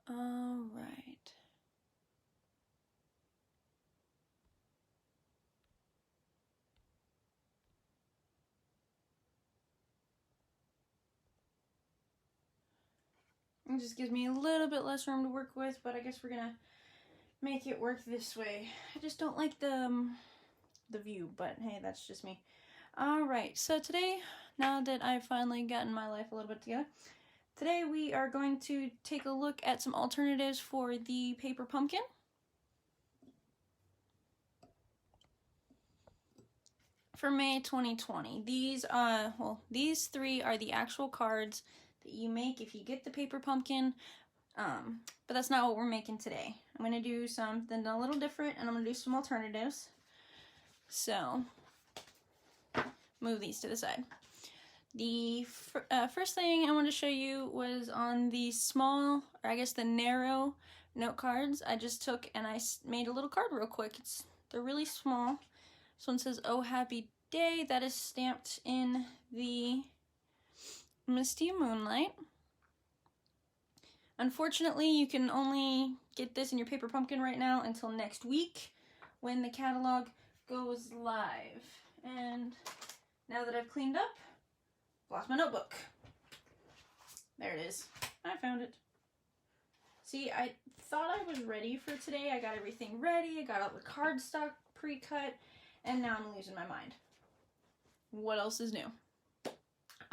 All right. It just gives me a little bit less room to work with, but I guess we're gonna make it work this way. I just don't like the view, but hey, that's just me. Alright, so today, now that I've finally gotten my life a little bit together, today we are going to take a look at some alternatives for the paper pumpkin. For May 2020. These three are the actual cards that you make if you get the paper pumpkin, but that's not what we're making today. I'm going to do something a little different, and I'm going to do some alternatives. So, move these to the side. The first thing I wanted to show you was on the small, or I guess the narrow note cards. I just took and I made a little card real quick. They're really small. This one says, "Oh, happy day." That is stamped in the Misty Moonlight. Unfortunately, you can only get this in your paper pumpkin right now until next week when the catalog goes live. And now that I've cleaned up, lost my notebook. There it is. I found it. See, I thought I was ready for today. I got everything ready. I got all the cardstock pre-cut. And now I'm losing my mind. What else is new?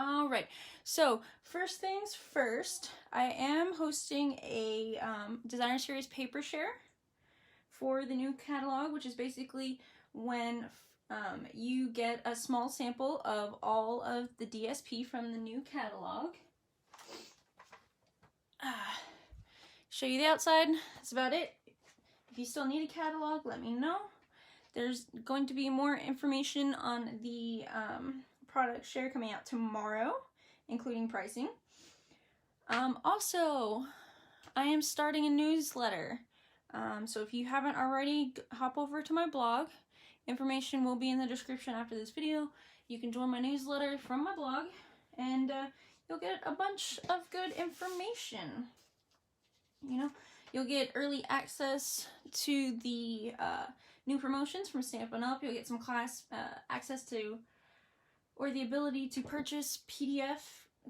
Alright, so first things first, I am hosting a designer series paper share for the new catalog, which is basically when you get a small sample of all of the DSP from the new catalog. Show you the outside. That's about it. If you still need a catalog, let me know. There's going to be more information on the product share coming out tomorrow, including pricing. Also, I am starting a newsletter. So if you haven't already, hop over to my blog. Information will be in the description after this video. You can join my newsletter from my blog, and you'll get a bunch of good information. You know, you'll get early access to the new promotions from Stampin' Up. You'll get some class access to, or the ability to purchase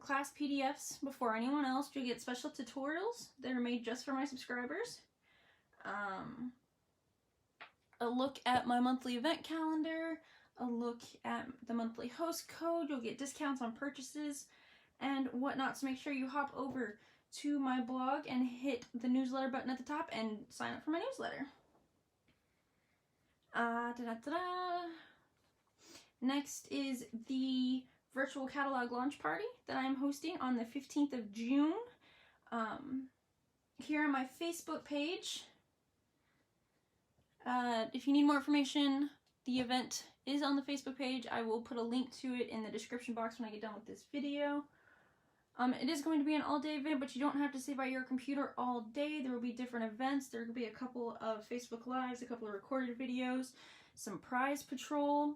class PDFs before anyone else. You'll get special tutorials that are made just for my subscribers. A look at my monthly event calendar, a look at the monthly host code. You'll get discounts on purchases and whatnot. So make sure you hop over to my blog and hit the newsletter button at the top and sign up for my newsletter. Next is the virtual catalog launch party that I'm hosting on the 15th of June. Here on my Facebook page. If you need more information, the event is on the Facebook page. I will put a link to it in the description box when I get done with this video. It is going to be an all-day event, but you don't have to stay by your computer all day. There will be different events. There will be a couple of Facebook Lives, a couple of recorded videos, some prize patrol.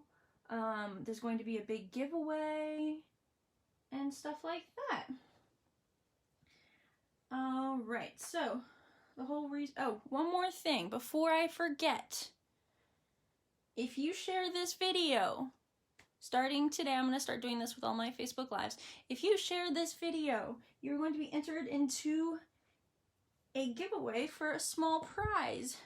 There's going to be a big giveaway and stuff like that. Alright, so the whole reason... Oh, one more thing before I forget. If you share this video... Starting today, I'm going to start doing this with all my Facebook Lives. If you share this video, you're going to be entered into a giveaway for a small prize.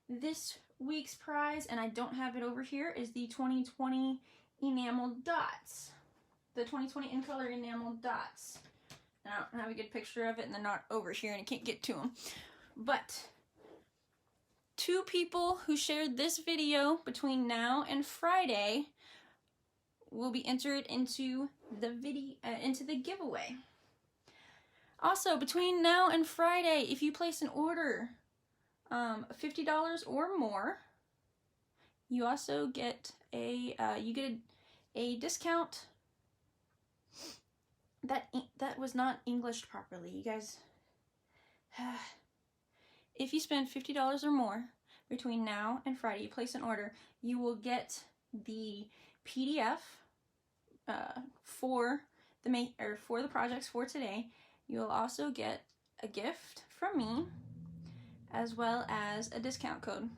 This week's prize, and I don't have it over here, is the 2020 enamel dots. The 2020 in color enamel dots. And I don't have a good picture of it, and they're not over here, and I can't get to them. But 2 people who shared this video between now and Friday will be entered into the giveaway. Also, between now and Friday, if you place an order $50 or more, you also get a discount. That was not Englished properly, you guys. If you spend $50 or more between now and Friday, you place an order, you will get the PDF for the projects for today. You will also get a gift from me, as well as a discount code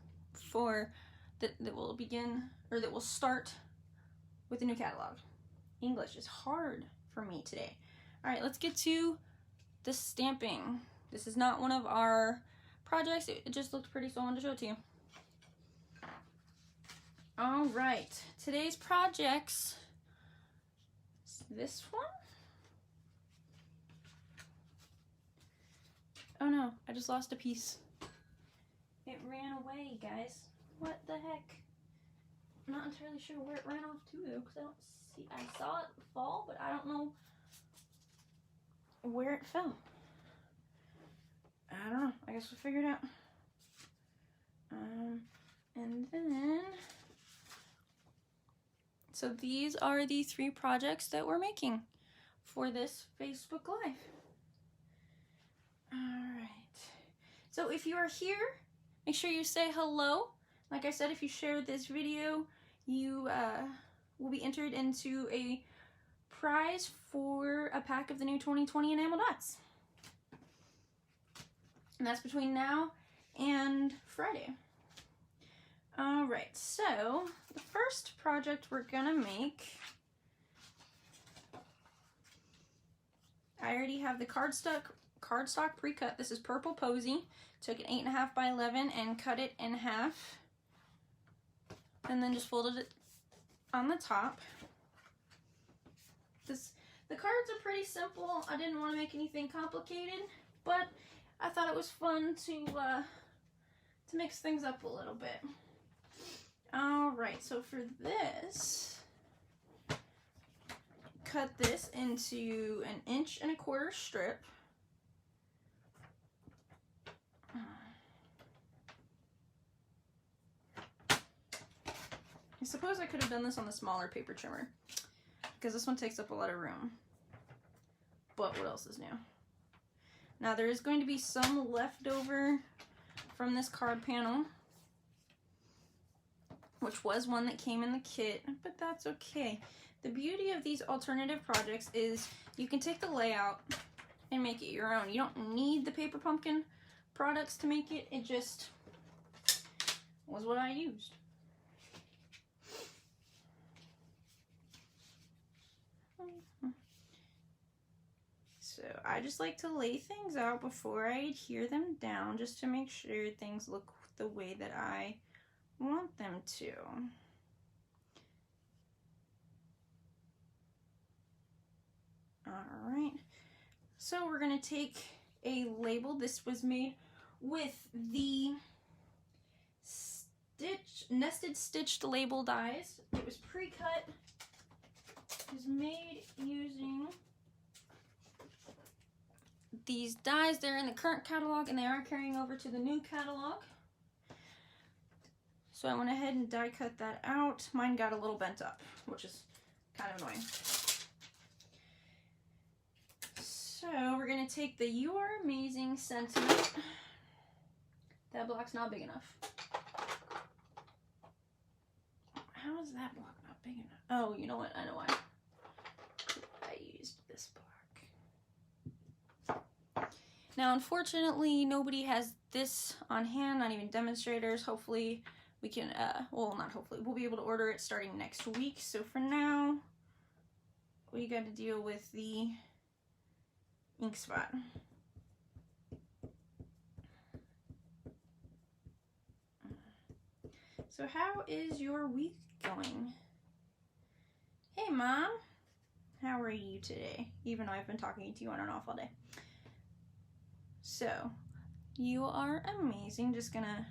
for that will begin, or that will start with the new catalog. English is hard for me today. All right, let's get to the stamping. This is not one of our projects. It just looked pretty, so I wanted to show it to you. All right, today's projects is this one. Oh no, I just lost a piece. It ran away, guys. What the heck? I'm not entirely sure where it ran off to though, because I don't see, I saw it fall, but I don't know where it fell. I don't know, I guess we'll figure it out. And then, so these are the 3 projects that we're making for this Facebook Live. Alright, so if you are here, make sure you say hello. Like I said, if you share this video, you will be entered into a prize for a pack of the new 2020 enamel dots. And that's between now and Friday. Alright, so the first project we're gonna make, I already have the cardstock pre-cut. This is Purple Posy. Took an 8.5 by 11 and cut it in half, and then just folded it on the top. The cards are pretty simple. I didn't want to make anything complicated, but I thought it was fun to mix things up a little bit. All right, so for this, cut this into an 1.25 inch strip. I suppose I could have done this on the smaller paper trimmer, because this one takes up a lot of room. But what else is new? Now there is going to be some leftover from this card panel, which was one that came in the kit, but that's okay. The beauty of these alternative projects is you can take the layout and make it your own. You don't need the Paper Pumpkin products to make it. It just was what I used. So I just like to lay things out before I adhere them down, just to make sure things look the way that I want them to. All right, so we're gonna take a label. This was made with the nested stitched label dies. It was pre-cut. It was made using these dies. They're in the current catalog and they are carrying over to the new catalog. So I went ahead and die cut that out. Mine got a little bent up, which is kind of annoying. So we're gonna take the "You Are Amazing" sentiment. That block's not big enough. How is that block not big enough? Oh, you know what? I know why. I used this block. Now, unfortunately, nobody has this on hand, not even demonstrators. Hopefully, we can, well, not hopefully, we'll be able to order it starting next week. So for now, we got to deal with the ink spot. So how is your week going? Hey, Mom. How are you today? Even though I've been talking to you on and off all day. So, you are amazing. Just gonna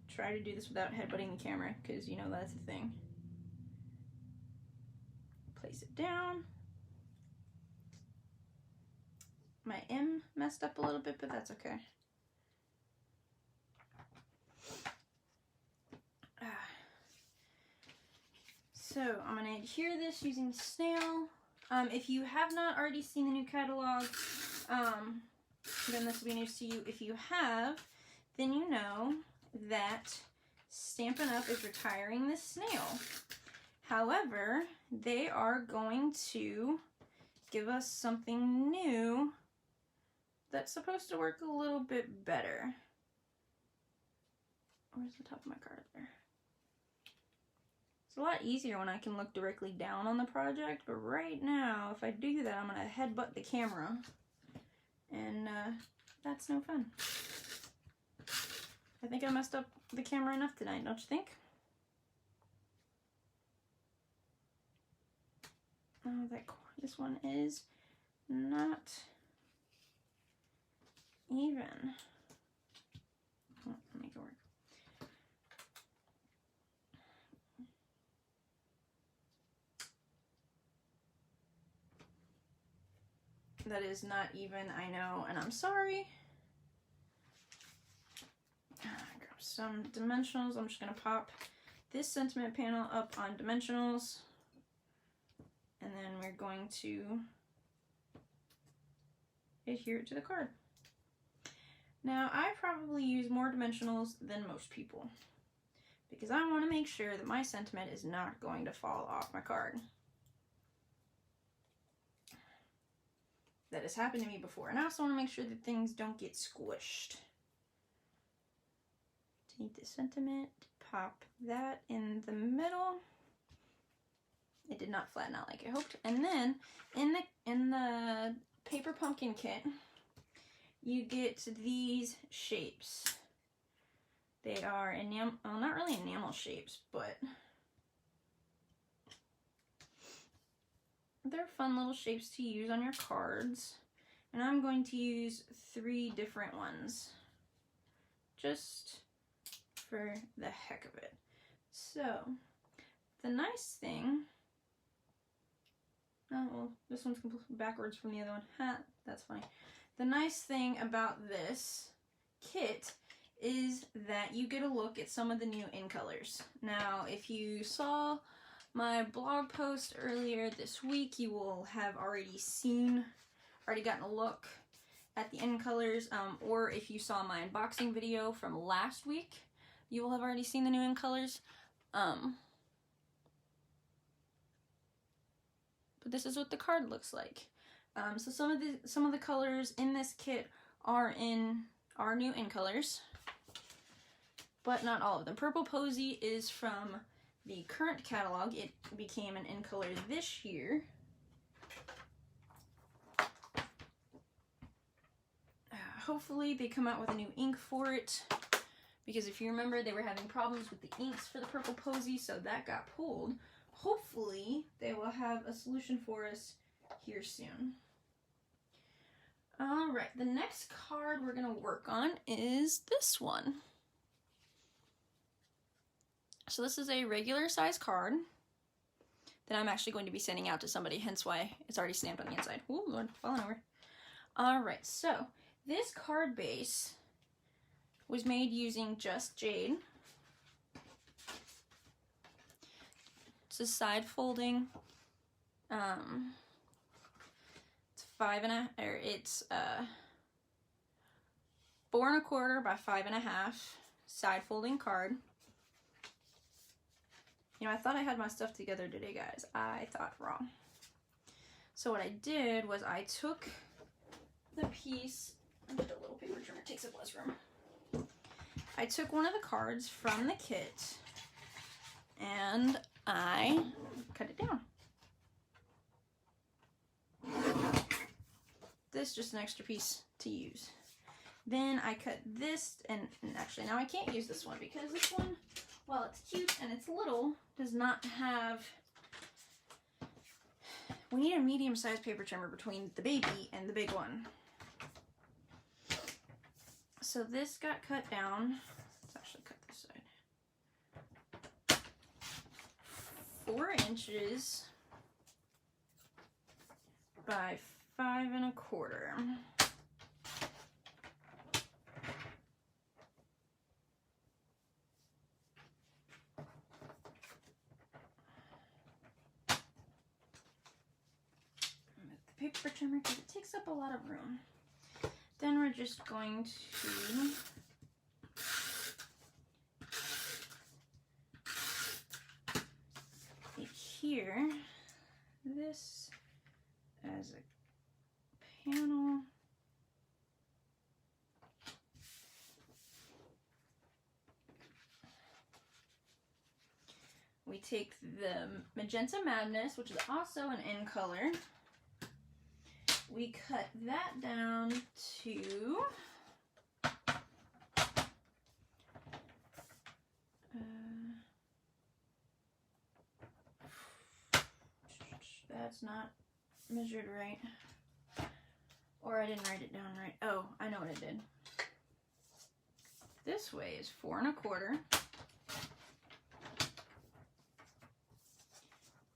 try to do this without headbutting the camera, because you know that's a thing. Place it down. My M messed up a little bit, but that's okay. So I'm going to adhere this using snail. If you have not already seen the new catalog, then this will be news to you. If you have, then you know that Stampin' Up! Is retiring the snail. However, they are going to give us something new that's supposed to work a little bit better. Where's the top of my card? There. It's a lot easier when I can look directly down on the project, but right now, if I do that, I'm going to headbutt the camera, and that's no fun. I think I messed up the camera enough tonight, don't you think? Oh, this one is not even. Oh, make it work. That is not even, I know, and I'm sorry. Grab some dimensionals. I'm just going to pop this sentiment panel up on dimensionals. And then we're going to adhere it to the card. Now, I probably use more dimensionals than most people, because I want to make sure that my sentiment is not going to fall off my card. That has happened to me before, and I also want to make sure that things don't get squished. Take the sentiment, pop that in the middle. It did not flatten out like I hoped. And then in the paper pumpkin kit, you get these shapes. They are enamel, well, not really enamel shapes, but they're fun little shapes to use on your cards. And I'm going to use 3 different ones, just for the heck of it. So, the nice thing, oh, well, this one's completely backwards from the other one. Ha, that's funny. The nice thing about this kit is that you get a look at some of the new in colors. Now, if you saw my blog post earlier this week, you will have already gotten a look at the in colors, or if you saw my unboxing video from last week, you will have already seen the new in colors. But this is what the card looks like. So some of the colors in this kit are new in colors, but not all of them. Purple Posy is from the current catalog. It became an in color this year. Hopefully they come out with a new ink for it, because if you remember, they were having problems with the inks for the Purple Posy, so that got pulled. Hopefully they will have a solution for us here soon. Alright, the next card we're going to work on is this one. So this is a regular size card that I'm actually going to be sending out to somebody, hence why it's already stamped on the inside. Ooh, Lord, falling over. Alright, so this card base was made using just jade. It's a side folding. It's 4 1/4 by 5 1/2 side folding card. You know, I thought I had my stuff together today, guys. I thought wrong. So what I did was I took the piece, I did a little paper trimmer, it takes up less room. I took one of the cards from the kit and I cut it down. This is just an extra piece to use. Then I cut this, and actually now I can't use this one because this one, while it's cute and it's little, does not have, we need a medium-sized paper trimmer between the baby and the big one. So this got cut down. Let's actually cut this side. 4 inches by 5 1/4. The paper trimmer, because it takes up a lot of room. Then we're just going to adhere this as a panel we take the Magenta Madness, which is also an in color. We cut that down to that's not measured right. Or I didn't write it down right. Oh, I know what I did. This way is 4 1/4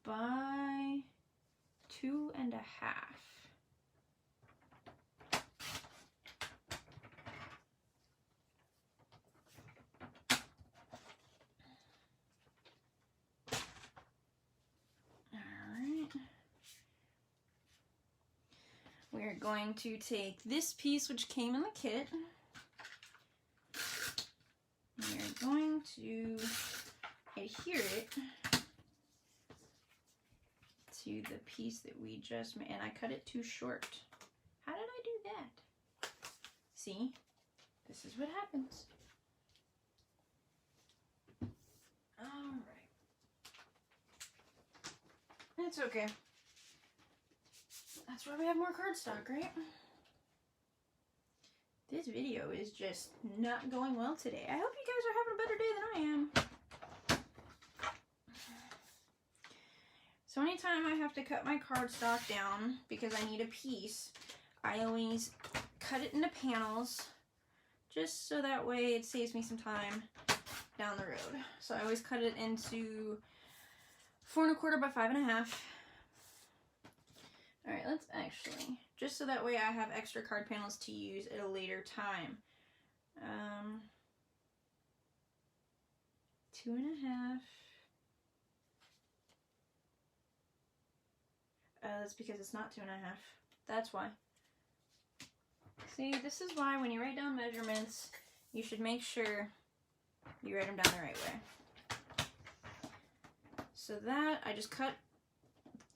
by 2 1/2. We're going to take this piece, which came in the kit. We're going to adhere it to the piece that we just made. And I cut it too short. How did I do that? See? This is what happens. Alright. It's okay. That's why we have more cardstock, right? This video is just not going well today. I hope you guys are having a better day than I am. So anytime I have to cut my cardstock down because I need a piece, I always cut it into panels just so that way it saves me some time down the road. So I always cut it into 4 1/4 by 5 1/2. Alright, let's actually, just so that way I have extra card panels to use at a later time. 2 1/2. That's because it's not 2 1/2. That's why. See, this is why when you write down measurements, you should make sure you write them down the right way. So that, I just cut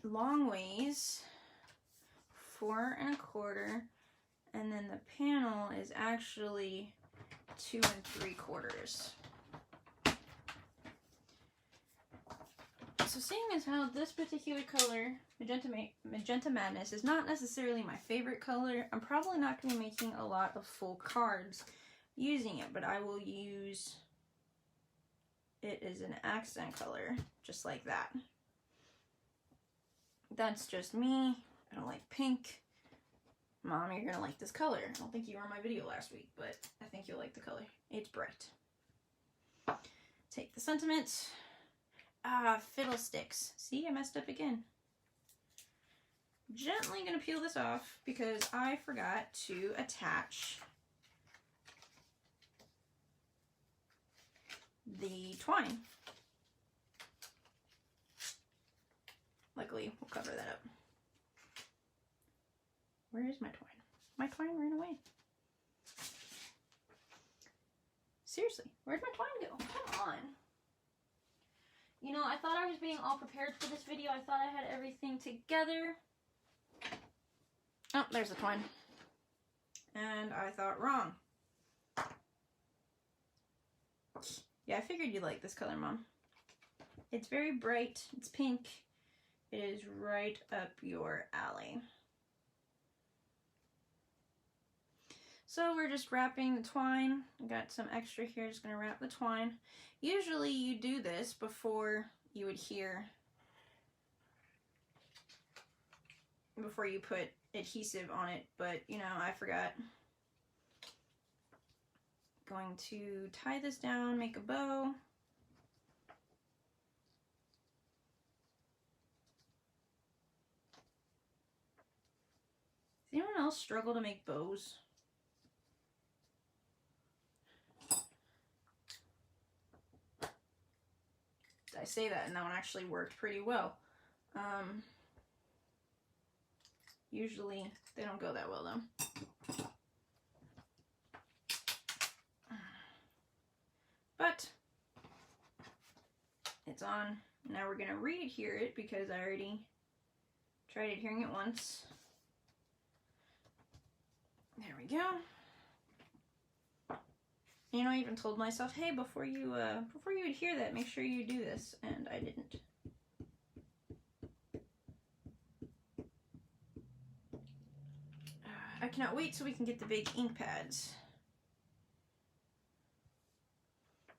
long ways, 4 1/4, and then the panel is actually 2 3/4. So seeing as how this particular color, Magenta Madness, is not necessarily my favorite color, I'm probably not going to be making a lot of full cards using it, but I will use it as an accent color, just like that. That's just me. I don't like pink. Mom, you're gonna like this color. I don't think you were in my video last week, but I think you'll like the color. It's bright. Take the sentiment. Ah, fiddlesticks. See, I messed up again. Gently gonna peel this off because I forgot to attach the twine. Luckily, we'll cover that up. Where is my twine? My twine ran away. Seriously, where'd my twine go? Come on. You know, I thought I was being all prepared for this video. I thought I had everything together. Oh, there's the twine. And I thought wrong. Yeah, I figured you'd like this color, Mom. It's very bright. It's pink. It is right up your alley. So we're just wrapping the twine. I got some extra here, just gonna wrap the twine. Usually you do this before you adhere, before you put adhesive on it, but you know, I forgot. Going to tie this down, make a bow. Does anyone else struggle to make bows? I say that and that one actually worked pretty well. Usually they don't go that well though. But it's on. Now we're gonna re-adhere it because I already tried adhering it once. There we go. You know, I even told myself, hey, before you adhere that, make sure you do this, and I didn't. I cannot wait so we can get the big ink pads.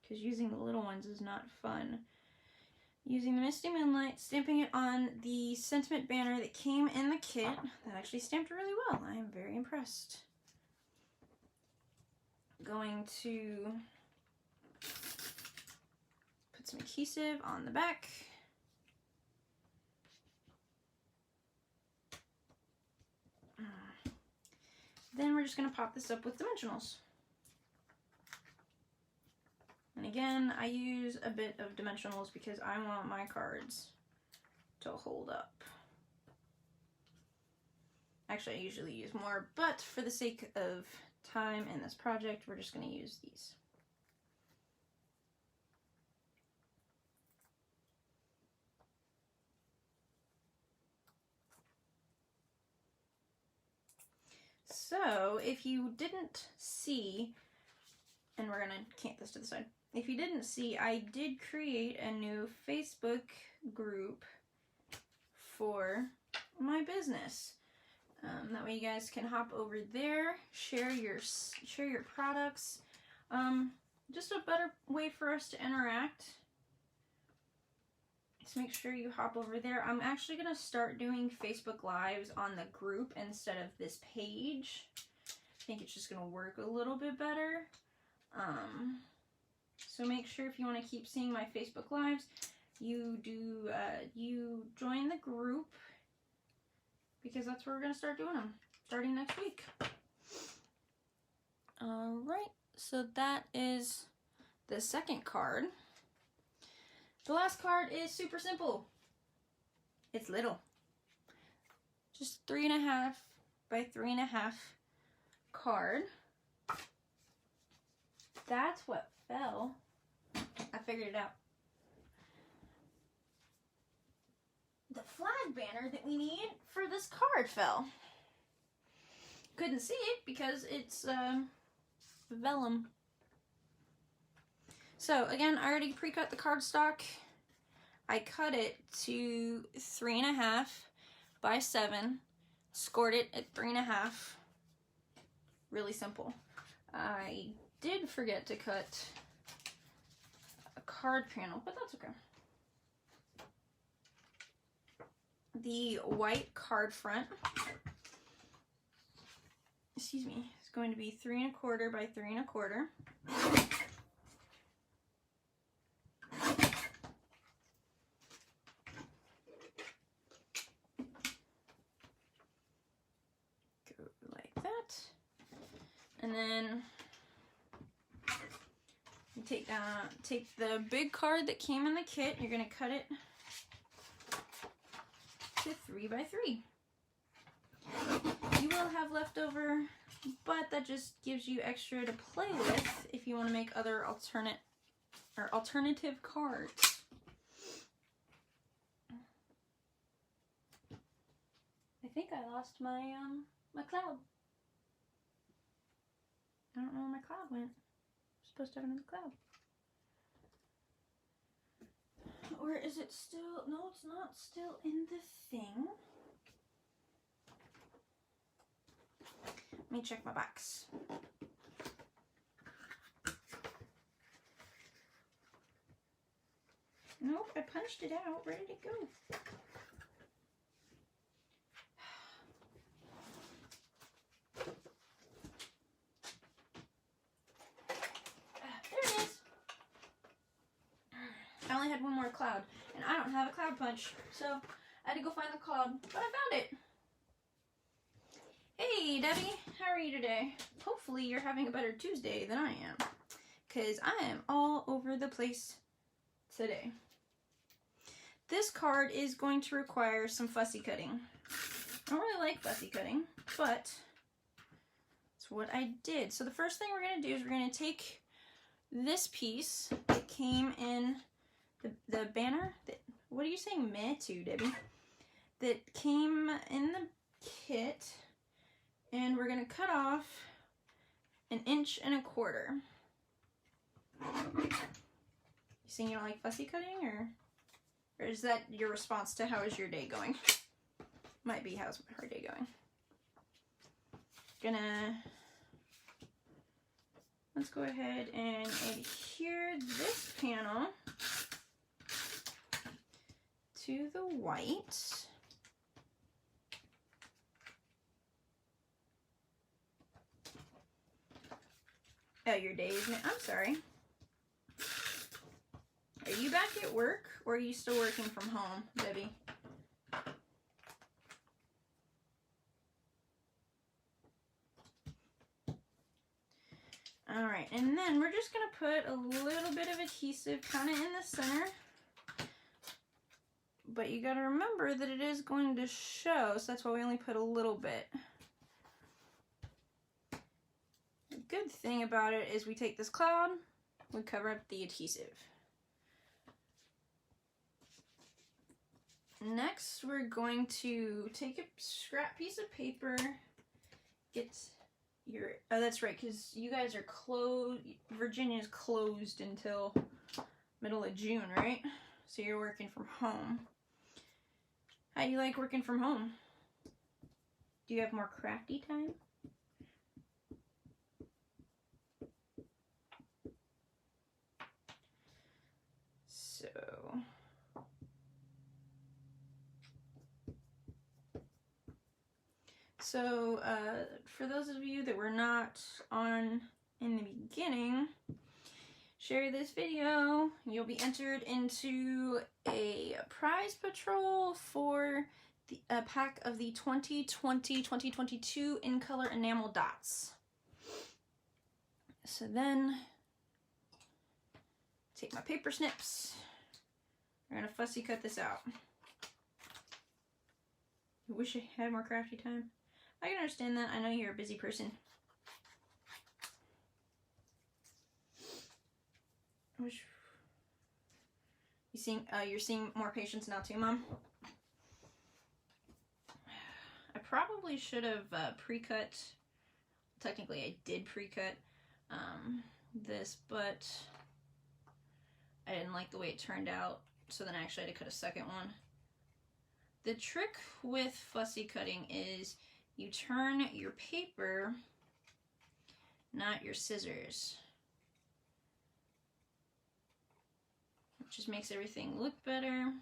Because using the little ones is not fun. Using the Misty Moonlight, stamping it on the sentiment banner that came in the kit. That actually stamped really well. I am very impressed. Going to put some adhesive on the back. Then we're just going to pop this up with dimensionals. And again, I use a bit of dimensionals because I want my cards to hold up. Actually, I usually use more, but for the sake of time in this project, we're just going to use these. So, if you didn't see, and we're going to cant this to the side. If you didn't see, I did create a new Facebook group for my business. That way you guys can hop over there, share your products. Just a better way for us to interact. So make sure you hop over there. I'm actually going to start doing Facebook Lives on the group instead of this page. I think it's just going to work a little bit better. So make sure if you want to keep seeing my Facebook Lives, you join the group, because that's where we're going to start doing them, starting next week. Alright, so that is the second card. The last card is super simple. It's little. Just 3.5 by 3.5 card. That's what fell. I figured it out. The flag banner that we need for this card fell. Couldn't see it because it's vellum. So again, I already pre-cut the cardstock. I cut it to 3.5 by 7. Scored it at 3.5. Really simple. I did forget to cut a card panel, but that's okay. The white card front, excuse me, is going to be 3.25 by 3.25. Go like that. And then you take the big card that came in the kit. You're going to cut it to 3 by 3. You will have leftover, but that just gives you extra to play with if you want to make other alternative cards. I think I lost my my cloud. I don't know where my cloud went. I'm supposed to have another cloud. Or is it still? No, it's not still in the thing. Let me check my box. Nope, I punched it out. Where did it go? I only had one more cloud, and I don't have a cloud punch, so I had to go find the cloud, but I found it. Hey, Debbie, how are you today? Hopefully you're having a better Tuesday than I am, because I am all over the place today. This card is going to require some fussy cutting. I don't really like fussy cutting, but it's what I did. So the first thing we're going to do is we're going to take this piece that came in the banner, what are you saying meh to, Debbie? That came in the kit, and we're going to cut off 1.25 inches. You saying you don't like fussy cutting, or is that your response to how is your day going? Might be how's her day going. Let's go ahead and adhere this panel to the white. Oh, your day is, I'm sorry. Are you back at work, or are you still working from home, Debbie? All right, and then we're just gonna put a little bit of adhesive kind of in the center. But you gotta remember that it is going to show, so that's why we only put a little bit. The good thing about it is we take this cloud, we cover up the adhesive. Next, we're going to take a scrap piece of paper, get your, oh, that's right, because you guys are closed, Virginia's closed until middle of June, right? So you're working from home. How do you like working from home? Do you have more crafty time? So, for those of you that were not on in the beginning, share this video. You'll be entered into a prize patrol for a pack of the 2020-2022 in color enamel dots. So then, take my paper snips. We're gonna fussy cut this out. I wish I had more crafty time. I can understand that. I know you're a busy person. You're seeing more patients now too, Mom? I probably should have pre-cut. Technically, I did pre-cut this, but I didn't like the way it turned out, so then I actually had to cut a second one. The trick with fussy cutting is you turn your paper, not your scissors. It just makes everything look better.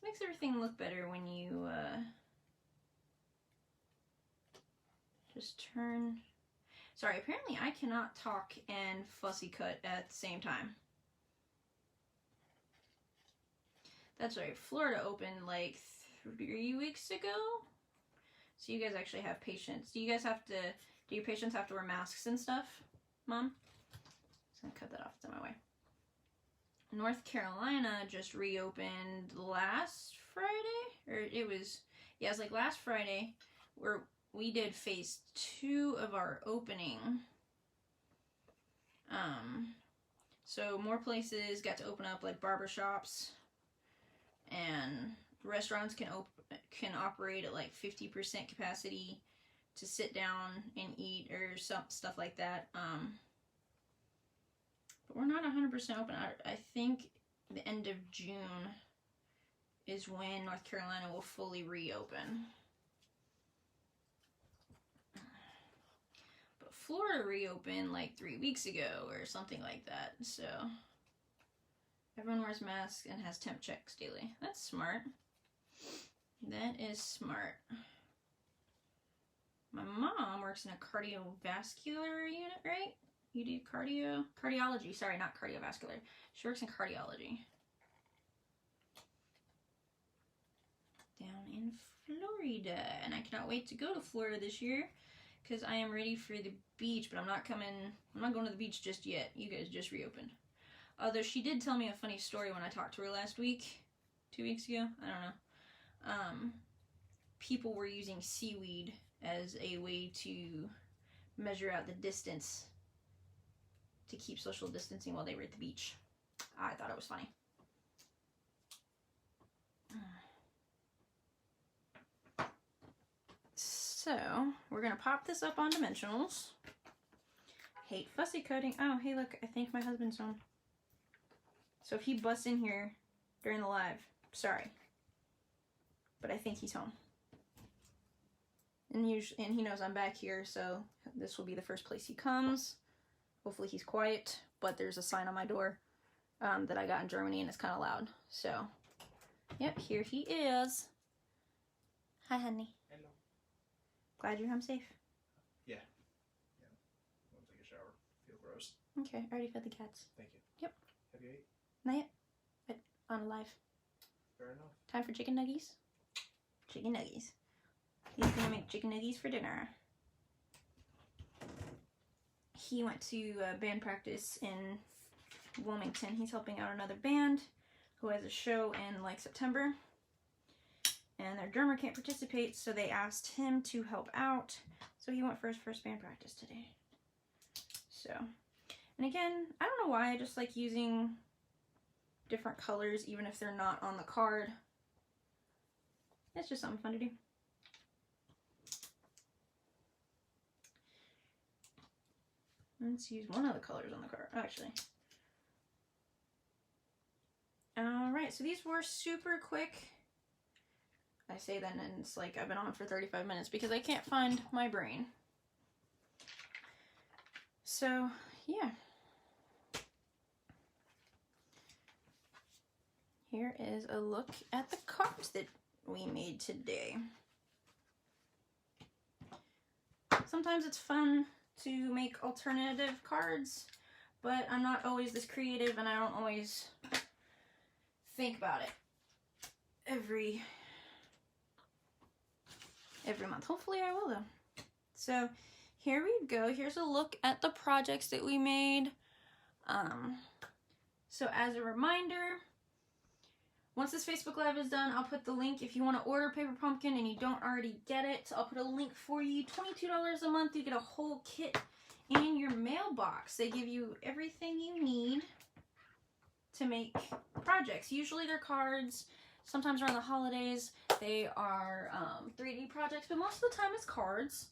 It makes everything look better when you just turn. Sorry, apparently I cannot talk and fussy cut at the same time. That's right, Florida opened like 3 weeks ago. So you guys actually have patients. Do your patients have to wear masks and stuff, Mom? Just gonna cut that off, it's on my way. North Carolina just reopened last Friday, or it was like last Friday, where we did phase 2 of our opening. So more places got to open up, like barbershops, and restaurants can operate at like 50% capacity to sit down and eat or stuff like that. But we're not 100% open. I think the end of June is when North Carolina will fully reopen. But Florida reopened like 3 weeks ago or something like that. So everyone wears masks and has temp checks daily. That's smart. That is smart. My mom works in a cardiovascular unit, right? You do cardiology. Sorry, not cardiovascular. She works in cardiology. Down in Florida. And I cannot wait to go to Florida this year because I am ready for the beach, but I'm not going to the beach just yet. You guys just reopened. Although she did tell me a funny story when I talked to her last week. 2 weeks ago? I don't know. People were using seaweed as a way to measure out the distance to keep social distancing while they were at the beach. I thought it was funny. So, we're going to pop this up on dimensionals. Hate fussy cutting. Oh, hey, look, I think my husband's home. So if he busts in here during the live, sorry. But I think he's home. And he knows I'm back here, so this will be the first place he comes. Hopefully he's quiet, but there's a sign on my door that I got in Germany, and it's kind of loud. So, yep, here he is. Hi, honey. Hello. Glad you're home safe. Yeah. Yeah. I'm gonna take a shower. Feel gross. Okay, I already fed the cats. Thank you. Yep. Have you ate? Not yet, but on live. Fair enough. Time for chicken nuggies. Chicken nuggies. He's gonna make chicken nuggies for dinner. He went to band practice in Wilmington. He's helping out another band who has a show in like September. And their drummer can't participate, so they asked him to help out. So he went for his first band practice today. So, and again, I don't know why, I just like using different colors even if they're not on the card. It's just something fun to do. Let's use one of the colors on the card, actually. Alright, so these were super quick. I say that and it's like I've been on for 35 minutes because I can't find my brain. So, yeah. Here is a look at the cards that we made today. Sometimes it's fun to make alternative cards, but I'm not always this creative and I don't always think about it every month. Hopefully I will though. So here we go. Here's a look at the projects that we made. So as a reminder, once this Facebook Live is done, I'll put the link if you want to order Paper Pumpkin and you don't already get it. I'll put a link for you. $22 a month. You get a whole kit in your mailbox. They give you everything you need to make projects. Usually they're cards. Sometimes around the holidays, they are 3D projects, but most of the time it's cards.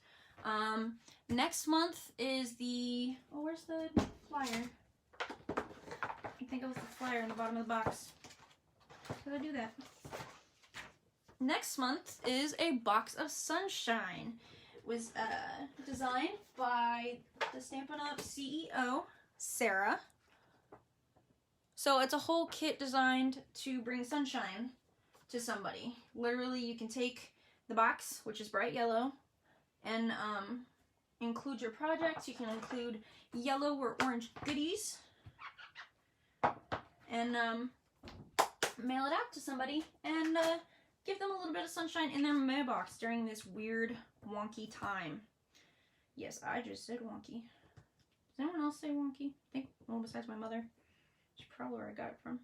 Next month is the... Oh, where's the flyer? I think it was the flyer in the bottom of the box. How did I do that? Next month is a box of sunshine. It was designed by the Stampin' Up! CEO, Sarah. So it's a whole kit designed to bring sunshine to somebody. Literally, you can take the box, which is bright yellow, and include your projects. You can include yellow or orange goodies, and mail it out to somebody, and give them a little bit of sunshine in their mailbox during this weird, wonky time. Yes, I just said wonky. Does anyone else say wonky? I think, well, besides my mother. That's probably where I got it from.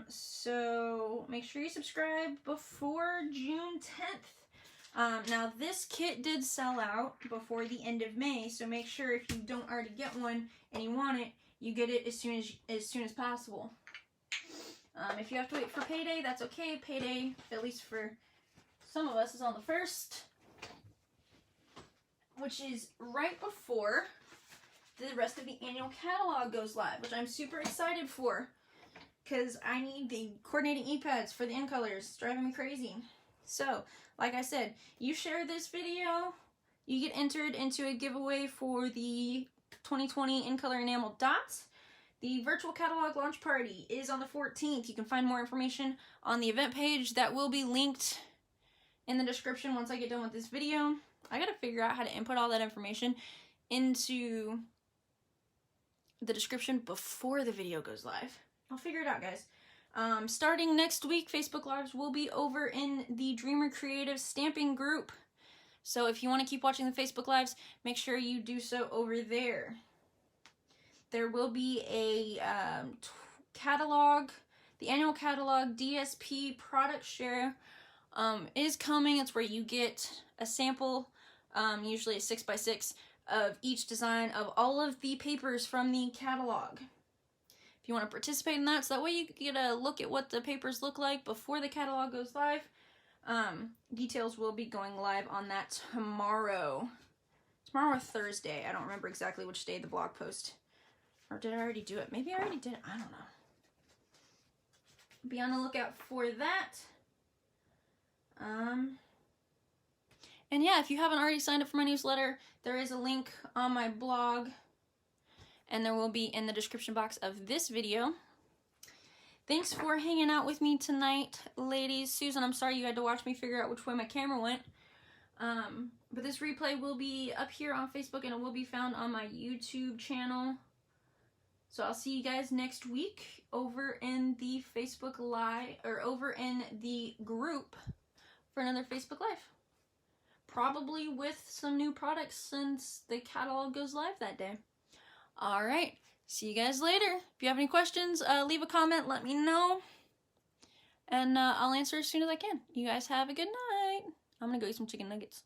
So make sure you subscribe before June 10th. Now this kit did sell out before the end of May, so make sure if you don't already get one and you want it, you get it as soon as possible. If you have to wait for payday, that's okay. Payday, at least for some of us, is on the 1st, which is right before the rest of the annual catalog goes live, which I'm super excited for because I need the coordinating e-pads for the in colors. It's driving me crazy. So, like I said, you share this video, you get entered into a giveaway for the 2020 in color enamel dots. The virtual catalog launch party is on the 14th. You can find more information on the event page that will be linked in the description once I get done with this video. I gotta figure out how to input all that information into the description before the video goes live. I'll figure it out, guys. Starting next week, Facebook Lives will be over in the Dreamer Creative Stamping group. So if you want to keep watching the Facebook Lives, make sure you do so over there. There will be a catalog, the annual catalog DSP product share is coming. It's where you get a sample, usually a 6x6, of each design of all of the papers from the catalog. If you want to participate in that, so that way you get a look at what the papers look like before the catalog goes live, Details will be going live on that tomorrow. Tomorrow or Thursday. I don't remember exactly which day the blog post. Or did I already do it? Maybe I already did it. I don't know. Be on the lookout for that. And yeah, if you haven't already signed up for my newsletter, there is a link on my blog, and there will be in the description box of this video. Thanks for hanging out with me tonight, ladies. Susan, I'm sorry you had to watch me figure out which way my camera went. But this replay will be up here on Facebook, and it will be found on my YouTube channel. So I'll see you guys next week over in the Facebook Live, or over in the group for another Facebook Live. Probably with some new products since the catalog goes live that day. All right. See you guys later. If you have any questions, leave a comment. Let me know. And I'll answer as soon as I can. You guys have a good night. I'm going to go eat some chicken nuggets.